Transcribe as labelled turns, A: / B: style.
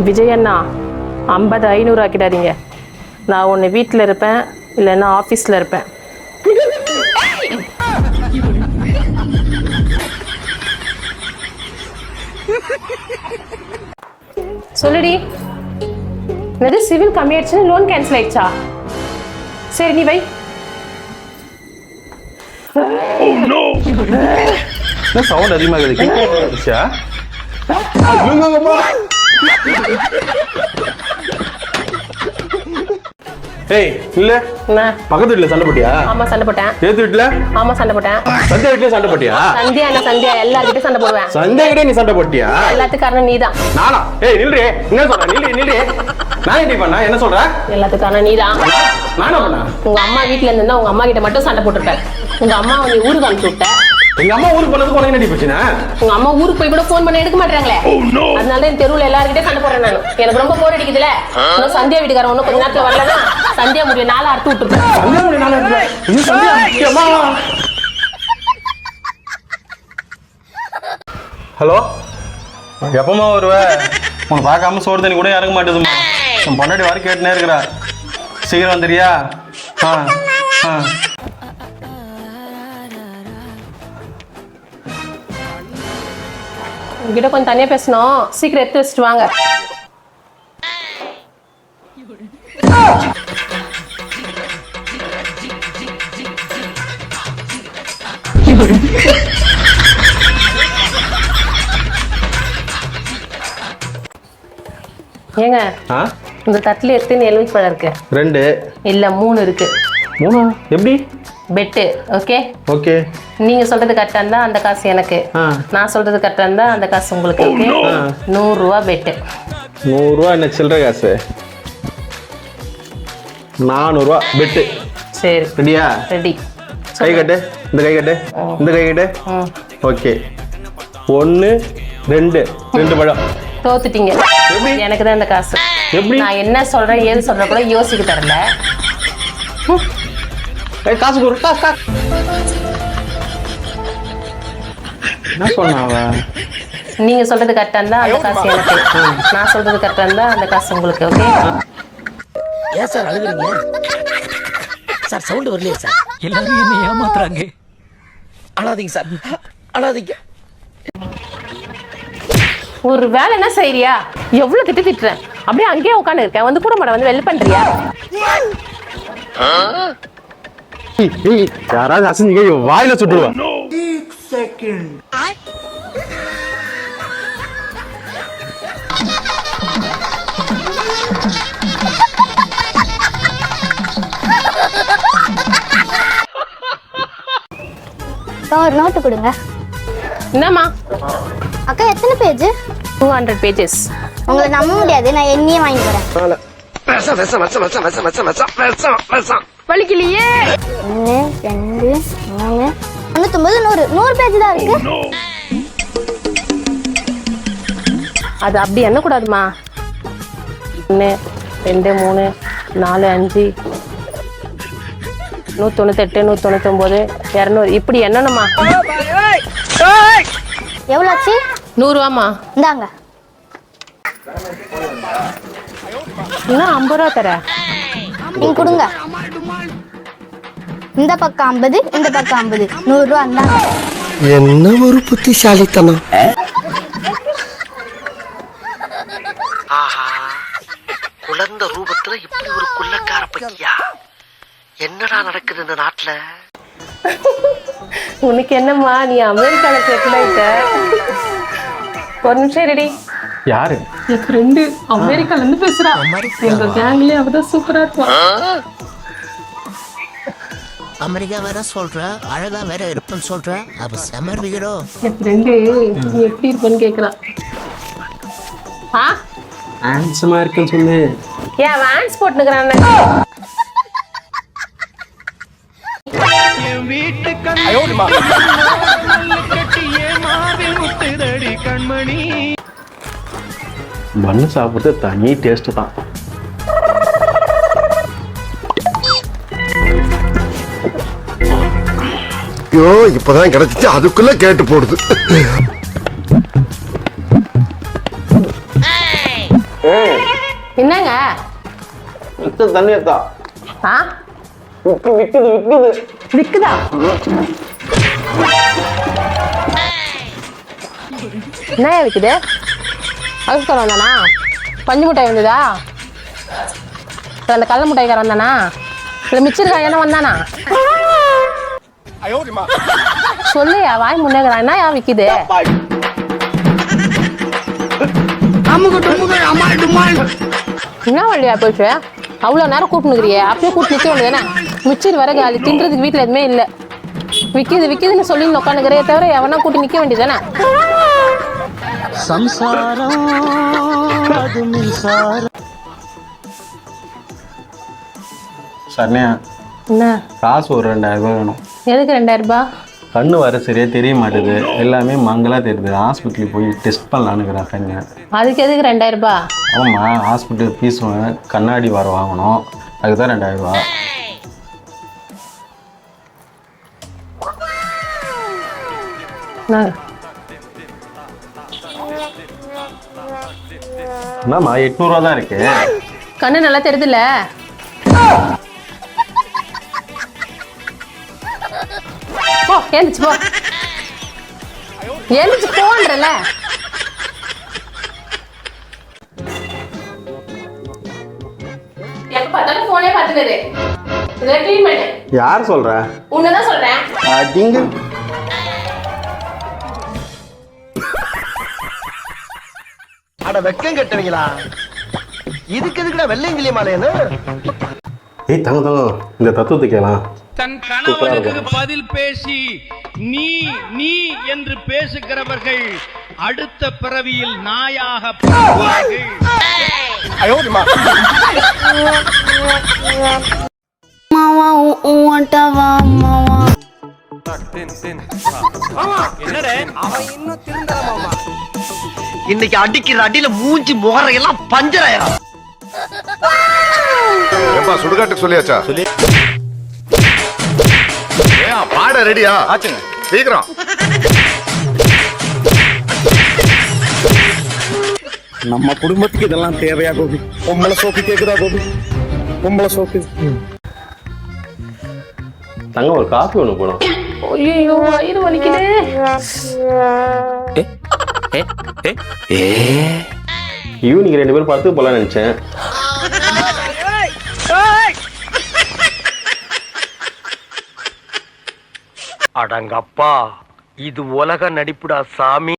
A: விஜய் அண்ணா 50 500 ஆக்கிடாதீங்க. நான் ஒன்று வீட்டில் இருப்பேன், இல்லைன்னா ஆஃபீஸில் இருப்பேன். சொல்லுடி. என்னது சிவில் கம்மி ஆயிடுச்சுன்னு லோன் கேன்சல் ஆயிடுச்சா? சரி நீ வை.
B: சவுண்ட் அதிகமாக இருக்கு. ஏய் இல்ல
A: என்ன
B: பக்கத்து வீட்டுல சண்டை போட்டியா?
A: ஆமா சண்டை போட்டேன்.
B: ஏத்து வீட்டுல?
A: ஆமா சண்டை போட்டேன்.
B: சந்தியா வீட்டுல சண்டை போட்டியா?
A: சந்தியா என்ன சந்தியா எல்லார்கிட்ட சண்டை போடுவேன்.
B: சந்தியா கிட்ட நீ சண்டை போட்டியா?
A: எல்லாத்துக்கும் காரணம் நீதான்.
B: நானா? ஏய் நில்றே. என்ன சொல்ற? நில்றே. நான் என்ன பண்ணா? என்ன சொல்ற?
A: எல்லாத்துக்கும் காரணம் நீதான்.
B: நானா பண்ணா?
A: உங்க அம்மா வீட்ல இருந்தா உங்க அம்மா கிட்ட மட்டும் சண்டை போட்டுருப்ப. உங்க அம்மா நீ ஊருக்கு அனுப்பிச்சு விட்ட.
B: எங்க அம்மா ஊருக்கு போனதுக்கு உனக்கு என்ன பிரச்சனை?
A: உங்க அம்மா ஊருக்கு போய் கூட போன் பண்ண எடுக்க மாட்டாங்களே. அதனால என் தெருவுல எல்லார்கிட்ட சண்டை போடுறேன் நான். எனக்கு ரொம்ப போர் அடிக்குதுல. இன்னும் சந்தியா வீட்டுக்காரன் இன்னும் கொஞ்ச நேரத்துல வரலன்னா சந்தியா முடிய நாளை அறுத்து விட்டுருப்பேன்.
B: சந்தியா முடிய நாளை அறுத்து? சந்தியா அம்மா. ஹலோ, எப்பமா வருவ? உன்னை பார்க்காம சோறு தண்ணி கூட இறங்க மாட்டேதுமா. உன் பொண்டாட்டி வர கேட்டுனே இருக்கிறா. சீக்கிரம் வந்துறியா?
A: உங்ககிட்ட கொஞ்சம் தனியா பேசணும். சீக்கிரம் எடுத்து வச்சுட்டு வாங்க. ஏங்க இந்த தட்டுல எத்தனை எலுமிச்சை பழம் இருக்கு?
B: 2
A: இல்ல 3 இருக்கு.
B: 3 எப்படி?
A: பெட்டு. Okay
B: okay.
A: நீங்க சொல்றது கரெக்டா இருந்தா அந்த காசு எனக்கு, நான் சொல்றது கரெக்டா இருந்தா அந்த காசு உங்களுக்கு. ஓகே 100 ரூபா பெட்டு.
B: 100 ரூபா என்ன சில்லறை காசு? 400 ரூபா பெட்டு.
A: சரி
B: ரெடியா?
A: ரெடி.
B: கை கட்டு. இந்த கை கட்டு. இந்த கை கட்டு. ஓகே 1 2 பழம்.
A: தோத்துட்டீங்க. எனக்கு தான் இந்த காசு.
B: எப்படி?
A: நான் என்ன சொல்றேன் ஏது சொல்றேன் கூட யோசிக்க தரல.
B: காசு கொடு. காசு என்ன சொன்னாவ?
A: நீங்க சொல்றது கரெக்டா இருந்தா அந்த காசு எனக்கு, நான் சொல்றது கரெக்டா இருந்தா அந்த காசு உங்களுக்கு. ஓகே
C: ஏன் சார் அழுகுறீங்க? சார் சவுண்ட் வரலையே சார்.
D: எல்லாரும் என்ன ஏமாத்துறாங்க.
C: அழாதீங்க சார், அழாதீங்க.
A: ஒரு வேலை என்ன செய்யறியா? எவ்வளவு திட்டுறேன். அப்படியே அங்கேயே உட்காந்து இருக்கேன். வந்து கூட மாட வந்து வெளில பண்றியா?
B: யாராவது அசஞ்சிங்க வாயில சுட்டுருவா.
E: ஒரு நோட்டு கொடுங்க.
A: என்னம்மா?
E: அக்கா எத்தனை பேஜ்?
A: 200 பேஜஸ்.
E: உங்களை நம்ப முடியாது, நான் எண்ணியே வாங்கி வரேன்.
A: வலிக்கலையே.
E: 1 2 3 99 100 பேஜ் தான் இருக்கு.
A: அது அப்படி என்ன கூடாதுமா. 1 2 3 4 5 198 199 200 இப்படி என்னணுமா?
E: எவ்வளவு ஆச்சு?
A: 100 ரூபாமா.
E: இந்தாங்க.
A: இன்னும் 50 ரூபா தர.
E: நீங்க கொடுங்க. இந்த பக்கம் 50, இந்த பக்கம் 50, 100 ரூபா. இந்தாங்க.
C: என்ன ஒரு புத்திசாலித்தனம். ஆஹா, குழந்தை ரூபத்துல இப்படி ஒரு குள்ளக்கார பையா. என்னடா நடக்குது இந்த நாட்டுல?
A: உனக்கு என்னம்மா, நீ அமெரிக்கால செட்டில் ஆயிட்ட. ஒரு நிமிஷம் ரெடி.
B: யாரு?
A: என் ஃப்ரெண்டு அமெரிக்கால இருந்து பேசுறா. எங்க கேங்லயே அவதான் சூப்பரா இருப்பா.
C: அமெரிக்கா வேற சொல்ற, அழகா வேற இருப்பேன்னு சொல்ற. அப்ப செமர் வீடோ.
A: என் ஃப்ரெண்டு நீ எப்படி இருப்பேன்னு கேக்குறா.
B: ஹேண்ட்ஸமா இருக்குன்னு சொல்லு.
A: ஏன் வான்ஸ் போட்டுக்கிறான்?
B: பண்ணு சாப்பிட்டு தனி டேஸ்ட் தான்.
F: ஐயோ இப்பதான் கிடைச்சிச்சு, அதுக்குள்ள கேட்டு போடுது.
A: என்னங்க
B: தண்ணி எடுத்தா
A: ஆ
B: விக்குது
A: விக்குதா? என்ன விக்குது? அகஸ்காரம் வந்தானா? பஞ்சு மிட்டாய் வந்ததா? அந்த கடல மிட்டாய்க்காரன் வந்தானா? இல்லை மிச்சிருக்கா என்ன வந்தானா? சொல்லியா வாய் முன்னேங்கிறான். என்ன விக்குது? என்ன வழியா போச்சு? அவ்வளோ நேரம் கூப்பிட்டுக்கிறியே, அப்படியே கூப்பிட்டு நிற்க வேண்டியதானே? மிச்சர் வர காலி தின்றதுக்கு வீட்டில் எதுவுமே இல்லை. விற்கிதுன்னு சொல்லி உட்காந்துக்கிறே தவிர எவனா கூட்டி நிற்க வேண்டியதானே?
B: சரண்யா,
A: என்ன
B: காசு ஒரு 2000 ரூபாய் வேணும்.
A: எதுக்கு 2000 ரூபாய்?
B: கண்ணு வர சரியா தெரிய மாட்டேது, எல்லாமே மங்கலா தெரியுது. ஹாஸ்பிட்டலுக்கு போய் டெஸ்ட் பண்ணலான்னுக்கிறேன் கண்ணு.
A: அதுக்கு எதுக்கு 2000 ரூபாய்?
B: ஆமாம்மா, ஹாஸ்பிட்டல் ஃபீஸ் கண்ணாடி வர வாங்கணும், அதுக்கு தான் 2000 ரூபா. என்னம்மா 800 ரூபா தான் இருக்கு.
A: கண்ணு நல்லா தெரியுதுல்ல? போ ஏந்திச்சு போ, ஏந்திச்சு போன்றல. எப்ப பார்த்தாலும் போனே பார்த்துக்குது. இதை க்ளீன் பண்ணு.
B: யார் சொல்ற?
A: உன்னதான் சொல்றேன்.
B: அடிங்க.
C: அட வெக்கம் கட்டுவீங்களா? இதுக்கு எதுக்குடா வெள்ளையங்கிலி மாலையன்னு?
B: ஏய் தங்கம், இந்த தத்துவத்தை கேளலாம்.
D: தன் கணவனுக்கு பதில் பேசி நீ நீ என்று பேசுகிறவர்கள் அடுத்த பிறவியில் நாயாக பிறப்பார்கள்.
C: இன்னைக்கு அடிக்கிற அடியில மூஞ்சி முகரையெல்லாம் பஞ்சராயிரம்.
F: ஏப்பா சுடுகாட்டுக்கு சொல்லியாச்சா? பாட ரெடியா? ஆச்சுங்க, சீக்கிரம்.
G: நம்ம குடும்பத்துக்கு இதெல்லாம் தேவையா கோபி? பொம்பளை சோக்கு கேக்குதா கோபி? பொம்பளை சோக்கு.
B: தங்கம், ஒரு காஃபி ஒன்று போடும்.
A: ஐயோ வயிறு வலிக்குது.
B: ஈவினிங் 2 பேரும் படத்துக்கு போகலான்னு நினச்சேன்.
C: அடங்கப்பா, இது உலக நடிப்புடா சாமி.